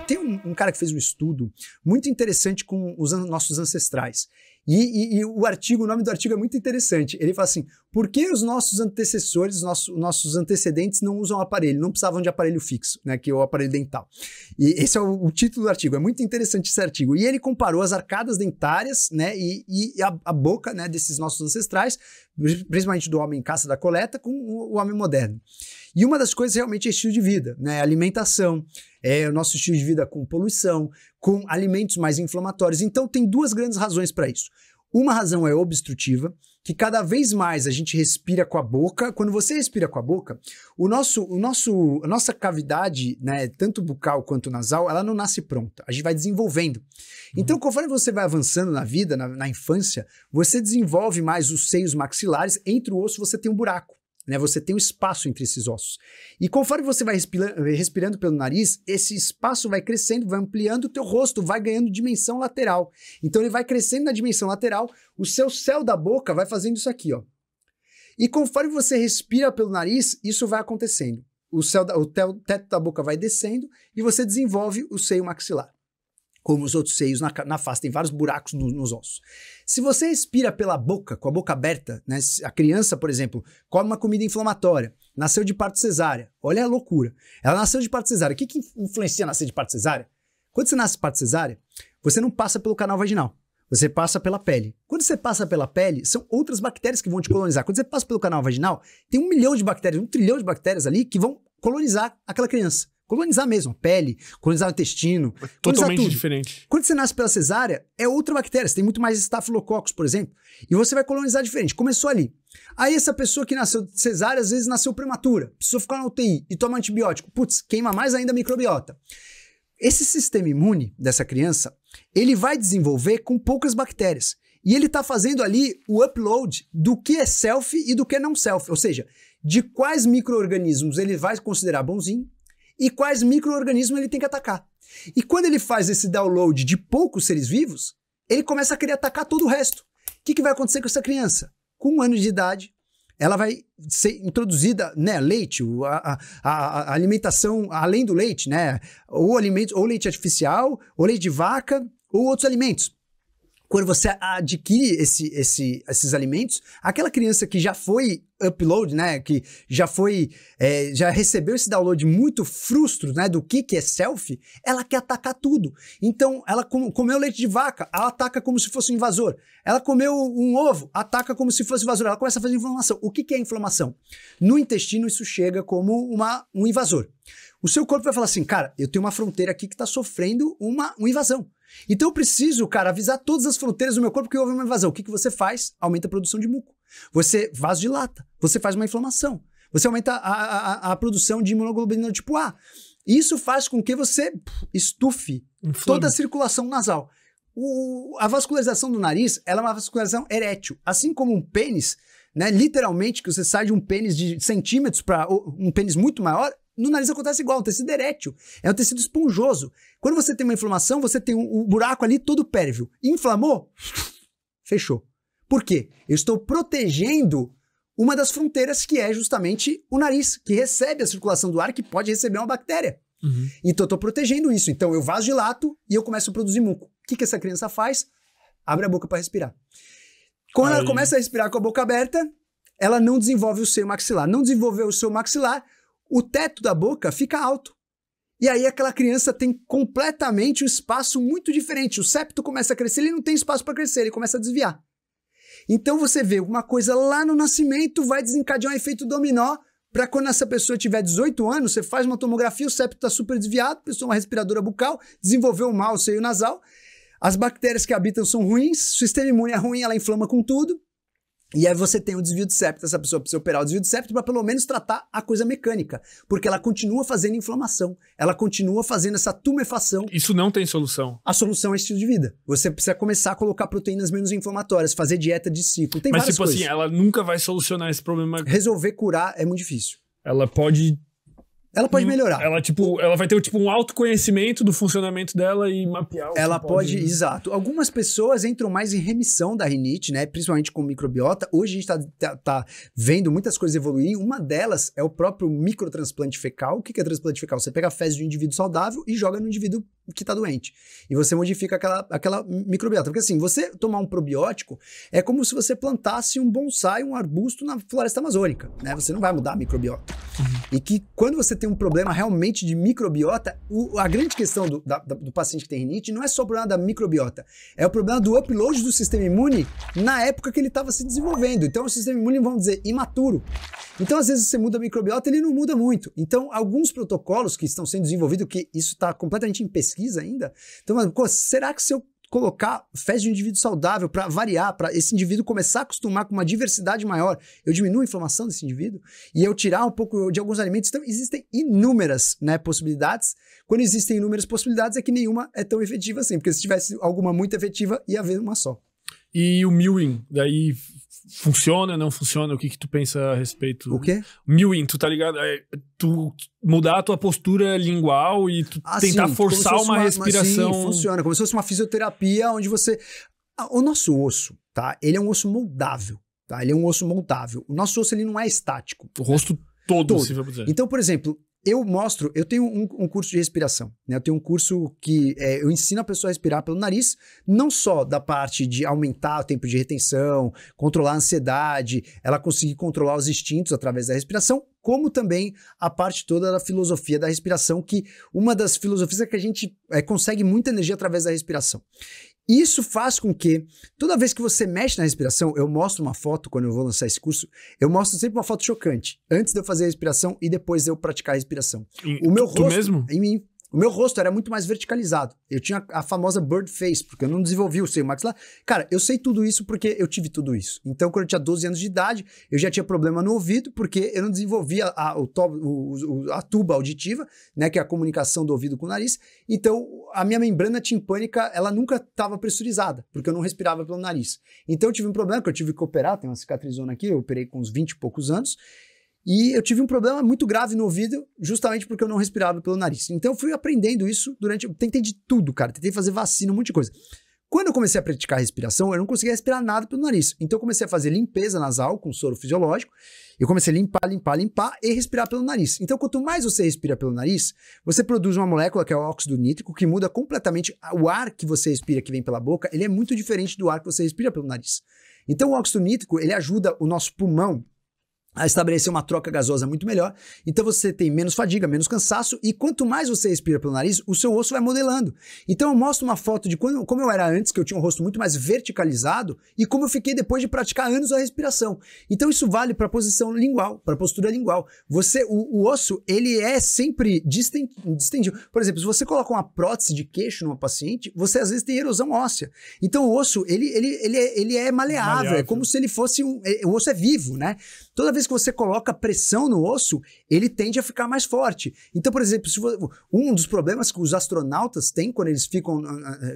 Tem um cara que fez um estudo muito interessante com os nossos ancestrais. E o nome do artigo é muito interessante. Ele fala assim, por que os nossos antecessores, nossos antecedentes não usam aparelho, não precisavam de aparelho fixo, né, que é o aparelho dental. E esse é o título do artigo, é muito interessante esse artigo. E ele comparou as arcadas dentárias, né, e a boca, né, desses nossos ancestrais, principalmente do homem caça da coleta, com o homem moderno. E uma das coisas realmente é estilo de vida, né, alimentação, o nosso estilo de vida com poluição, com alimentos mais inflamatórios. Então tem duas grandes razões para isso. Uma razão é obstrutiva, que cada vez mais a gente respira com a boca. Quando você respira com a boca, a nossa cavidade, né, tanto bucal quanto nasal, ela não nasce pronta. A gente vai desenvolvendo. Então, conforme você vai avançando na vida, na infância, você desenvolve mais os seios maxilares. Entre o osso você tem um buraco, né? Você tem um espaço entre esses ossos. E conforme você vai respirando pelo nariz, esse espaço vai crescendo, vai ampliando o teu rosto, vai ganhando dimensão lateral. Então ele vai crescendo na dimensão lateral, o seu céu da boca vai fazendo isso aqui, ó. E conforme você respira pelo nariz, isso vai acontecendo. O teto da boca vai descendo e você desenvolve o seio maxilar. Como os outros seios na face, tem vários buracos nos ossos. Se você respira pela boca, com a boca aberta, né? A criança, por exemplo, come uma comida inflamatória, nasceu de parto cesárea, olha a loucura. Ela nasceu de parto cesárea. O que influencia nascer de parto cesárea? Quando você nasce de parto cesárea, você não passa pelo canal vaginal, você passa pela pele. Quando você passa pela pele, são outras bactérias que vão te colonizar. Quando você passa pelo canal vaginal, tem 1 milhão de bactérias, 1 trilhão de bactérias ali que vão colonizar aquela criança. Colonizar mesmo, a pele, colonizar o intestino. Totalmente tudo. Diferente. Quando você nasce pela cesárea, é outra bactéria. Você tem muito mais estafilococcus, por exemplo. E você vai colonizar diferente. Começou ali. Aí essa pessoa que nasceu de cesárea, às vezes nasceu prematura. Precisou ficar na UTI e tomar antibiótico. Putz, queima mais ainda a microbiota. Esse sistema imune dessa criança, ele vai desenvolver com poucas bactérias. E ele está fazendo ali o upload do que é self e do que é não self. Ou seja, de quais micro-organismos ele vai considerar bonzinho e quais micro-organismos ele tem que atacar. E quando ele faz esse download de poucos seres vivos, ele começa a querer atacar todo o resto. O que vai acontecer com essa criança? Com 1 ano de idade, ela vai ser introduzida, né, leite, a alimentação além do leite, né, ou leite artificial, ou leite de vaca, ou outros alimentos. Quando você adquire esses alimentos, aquela criança que já foi upload, né, que já recebeu esse download muito frustro, né, do que é self, ela quer atacar tudo. Então, ela comeu leite de vaca, ela ataca como se fosse um invasor. Ela comeu um ovo, ataca como se fosse invasor. Ela começa a fazer inflamação. O que é inflamação? No intestino, isso chega como um invasor. O seu corpo vai falar assim, cara, eu tenho uma fronteira aqui que está sofrendo uma invasão. Então eu preciso, cara, avisar todas as fronteiras do meu corpo que houve uma invasão. O que você faz? Aumenta a produção de muco. Você vasodilata, você faz uma inflamação. Você aumenta a produção de imunoglobulina do tipo A. Isso faz com que você estufe toda a circulação nasal. A vascularização do nariz, ela é uma vascularização erétil. Assim como um pênis, né, literalmente, que você sai de um pênis de centímetros para um pênis muito maior, no nariz acontece igual, um tecido erétil, é um tecido esponjoso. Quando você tem uma inflamação, você tem um buraco ali todo pérvio. Inflamou? Fechou. Por quê? Eu estou protegendo uma das fronteiras que é justamente o nariz, que recebe a circulação do ar, que pode receber uma bactéria. Uhum. Então eu estou protegendo isso. Então eu vasodilato e eu começo a produzir muco. O que essa criança faz? Abre a boca para respirar. Quando ela começa a respirar com a boca aberta, ela não desenvolve o seio maxilar. Não desenvolveu o seio maxilar, o teto da boca fica alto. E aí aquela criança tem completamente um espaço muito diferente. O septo começa a crescer, ele não tem espaço para crescer, ele começa a desviar. Então você vê uma coisa lá no nascimento, vai desencadear um efeito dominó, para quando essa pessoa tiver 18 anos, você faz uma tomografia, o septo está super desviado, a pessoa é uma respiradora bucal, desenvolveu mal o seio nasal, as bactérias que habitam são ruins, o sistema imune é ruim, ela inflama com tudo. E aí você tem o desvio de septo, essa pessoa precisa operar o desvio de septo para pelo menos tratar a coisa mecânica, porque ela continua fazendo inflamação, ela continua fazendo essa tumefação. Isso não tem solução. A solução é estilo de vida. Você precisa começar a colocar proteínas menos inflamatórias, fazer dieta de ciclo, tem várias coisas. Mas tipo assim, ela nunca vai solucionar esse problema. Resolver curar é muito difícil. Ela pode melhorar. Ela vai ter um autoconhecimento do funcionamento dela e mapear o que ela pode, exato. Algumas pessoas entram mais em remissão da rinite, né? Principalmente com microbiota. Hoje a gente tá vendo muitas coisas evoluírem. Uma delas é o próprio microtransplante fecal. O que é transplante fecal? Você pega a fezes de um indivíduo saudável e joga no indivíduo que tá doente. E você modifica aquela microbiota. Porque assim, você tomar um probiótico é como se você plantasse um bonsai, um arbusto na floresta amazônica, né? Você não vai mudar a microbiota. E que quando você tem um problema realmente de microbiota, a grande questão do paciente que tem rinite não é só o problema da microbiota, é o problema do upload do sistema imune na época que ele estava se desenvolvendo. Então o sistema imune, vamos dizer, imaturo. Então às vezes você muda a microbiota, ele não muda muito. Então alguns protocolos que estão sendo desenvolvidos, que isso está completamente em pesquisa ainda, então, será que se eu colocar fezes de um indivíduo saudável para variar, para esse indivíduo começar a acostumar com uma diversidade maior, eu diminuo a inflamação desse indivíduo e eu tirar um pouco de alguns alimentos? Então, existem inúmeras, né, possibilidades. Quando existem inúmeras possibilidades, é que nenhuma é tão efetiva assim, porque se tivesse alguma muito efetiva, ia haver uma só. E o Mewing, daí funciona, não funciona? O que tu pensa a respeito? O quê? Mewing, tu tá ligado? Tu mudar a tua postura lingual e tu tentar forçar uma respiração. Sim, funciona, como se fosse uma fisioterapia onde você... O nosso osso, tá? Ele é um osso moldável, tá? Ele é um osso moldável. O nosso osso, ele não é estático. O rosto todo. Se for dizer. Então, por exemplo, eu tenho um curso de respiração, né? Eu tenho um curso que eu ensino a pessoa a respirar pelo nariz, não só da parte de aumentar o tempo de retenção, controlar a ansiedade, ela conseguir controlar os instintos através da respiração, como também a parte toda da filosofia da respiração, que uma das filosofias é que a gente consegue muita energia através da respiração. Isso faz com que, toda vez que você mexe na respiração, eu mostro uma foto, quando eu vou lançar esse curso, eu mostro sempre uma foto chocante, antes de eu fazer a respiração e depois de eu praticar a respiração. O meu rosto, mesmo? Em mim, o meu rosto era muito mais verticalizado. Eu tinha a famosa bird face, porque eu não desenvolvi o seio maxilar. Cara, eu sei tudo isso porque eu tive tudo isso. Então, quando eu tinha 12 anos de idade, eu já tinha problema no ouvido, porque eu não desenvolvia a tuba auditiva, né, que é a comunicação do ouvido com o nariz. Então, a minha membrana timpânica, ela nunca estava pressurizada, porque eu não respirava pelo nariz. Então, eu tive um problema que eu tive que operar, tem uma cicatrizona aqui, eu operei com uns 20 e poucos anos, e eu tive um problema muito grave no ouvido, justamente porque eu não respirava pelo nariz. Então eu fui aprendendo isso eu tentei de tudo, cara. Tentei fazer vacina, um monte de coisa. Quando eu comecei a praticar respiração, eu não conseguia respirar nada pelo nariz. Então eu comecei a fazer limpeza nasal com soro fisiológico. Eu comecei a limpar e respirar pelo nariz. Então quanto mais você respira pelo nariz, você produz uma molécula que é o óxido nítrico, que muda completamente o ar que você respira, que vem pela boca. Ele é muito diferente do ar que você respira pelo nariz. Então o óxido nítrico, ele ajuda o nosso pulmão a estabelecer uma troca gasosa muito melhor. Então você tem menos fadiga, menos cansaço, e quanto mais você respira pelo nariz, o seu osso vai modelando. Então eu mostro uma foto de como eu era antes, que eu tinha um rosto muito mais verticalizado, e como eu fiquei depois de praticar anos a respiração. Então isso vale para a posição lingual, para a postura lingual. O osso, ele é sempre distendido. Por exemplo, se você coloca uma prótese de queixo numa paciente, você às vezes tem erosão óssea. Então o osso, ele é maleável, é como se ele fosse o osso é vivo, né? Toda vez que você coloca pressão no osso, ele tende a ficar mais forte. Então, por exemplo, um dos problemas que os astronautas têm quando eles ficam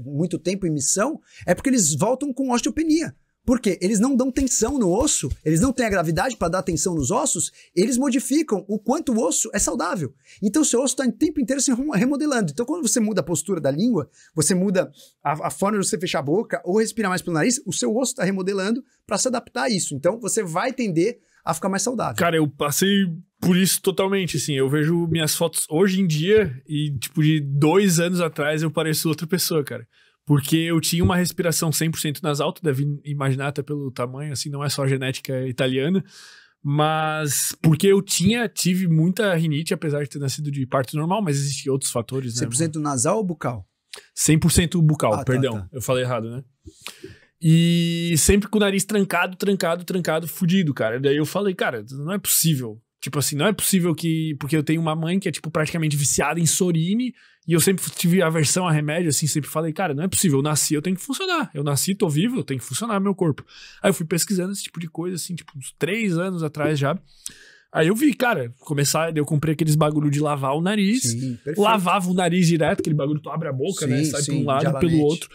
muito tempo em missão é porque eles voltam com osteopenia. Por quê? Eles não dão tensão no osso, eles não têm a gravidade para dar tensão nos ossos, eles modificam o quanto o osso é saudável. Então o seu osso está o tempo inteiro se remodelando. Então quando você muda a postura da língua, você muda a forma de você fechar a boca ou respirar mais pelo nariz, o seu osso está remodelando para se adaptar a isso. Então você vai tender a ficar mais saudável. Cara, eu passei por isso totalmente, assim, eu vejo minhas fotos hoje em dia e, tipo, de 2 anos atrás eu pareço outra pessoa, cara. Porque eu tinha uma respiração 100% nasal, tu deve imaginar até pelo tamanho, assim, não é só a genética italiana, mas porque eu tive muita rinite, apesar de ter nascido de parto normal, mas existem outros fatores, né? 100% nasal ou bucal? 100% bucal, perdão, tá. Eu falei errado, né? E sempre com o nariz trancado, fudido, cara. Daí eu falei, cara, não é possível. Tipo assim, não é possível que... Porque eu tenho uma mãe que é, tipo, praticamente viciada em Sorine, e eu sempre tive aversão a remédio, assim, sempre falei, cara, não é possível, eu nasci, eu tenho que funcionar. Eu nasci, tô vivo, eu tenho que funcionar meu corpo. Aí eu fui pesquisando esse tipo de coisa, assim, tipo, uns 3 anos atrás já. Aí eu vi, cara, eu comprei aqueles bagulho de lavar o nariz, sim, lavava o nariz direto, aquele bagulho tu abre a boca, sim, né, sai sim, pra um lado e pelo outro.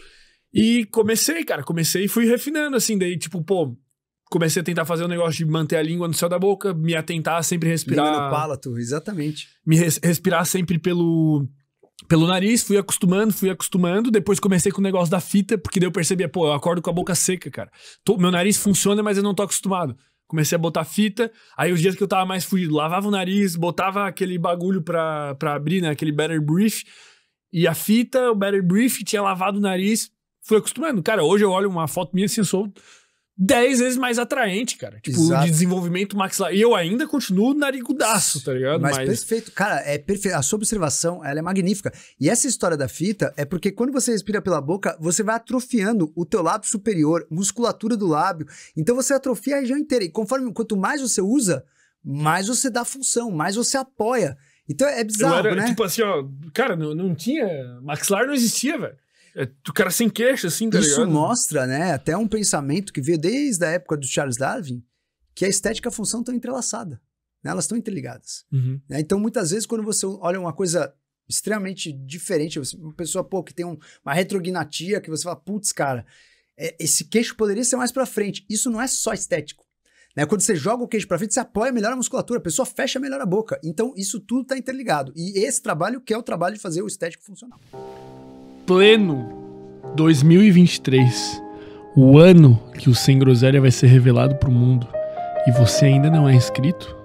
E comecei e fui refinando, assim, daí, tipo, pô, comecei a tentar fazer um negócio de manter a língua no céu da boca, me atentar a sempre respirar... Língua no palato, exatamente. Respirar sempre pelo nariz, fui acostumando, depois comecei com o negócio da fita, porque daí eu percebia, pô, eu acordo com a boca seca, cara. Meu nariz funciona, mas eu não tô acostumado. Comecei a botar fita, aí os dias que eu tava mais fugido, lavava o nariz, botava aquele bagulho pra abrir, né, aquele Better Breath, E a fita, o Better Brief, tinha lavado o nariz. Fui acostumando. Cara, hoje eu olho uma foto minha assim, eu sou 10 vezes mais atraente, cara. Tipo, de desenvolvimento maxilar. E eu ainda continuo narigudaço, tá ligado? Mas perfeito. Cara, é perfeito. A sua observação, ela é magnífica. E essa história da fita é porque quando você respira pela boca, você vai atrofiando o teu lábio superior, musculatura do lábio. Então você atrofia a região inteira. E conforme, quanto mais você usa, mais você dá função, mais você apoia. Então é bizarro, né? Tipo assim, ó, cara, não tinha... Maxilar não existia, velho. O cara sem queixo, assim, tá ligado? Isso mostra, né, até um pensamento que veio desde a época do Charles Darwin, que a estética e a função estão entrelaçadas, né? Elas estão interligadas. Uhum. Né? Então, muitas vezes, quando você olha uma coisa extremamente diferente, uma pessoa, pô, que tem uma retrognatia, que você fala, putz, cara, esse queixo poderia ser mais pra frente. Isso não é só estético. Né? Quando você joga o queixo pra frente, você apoia melhor a musculatura, a pessoa fecha melhor a boca. Então, isso tudo tá interligado. E esse trabalho que é o trabalho de fazer o estético funcional. Pleno 2023, o ano que o Sem Groselha vai ser revelado pro mundo, e você ainda não é inscrito?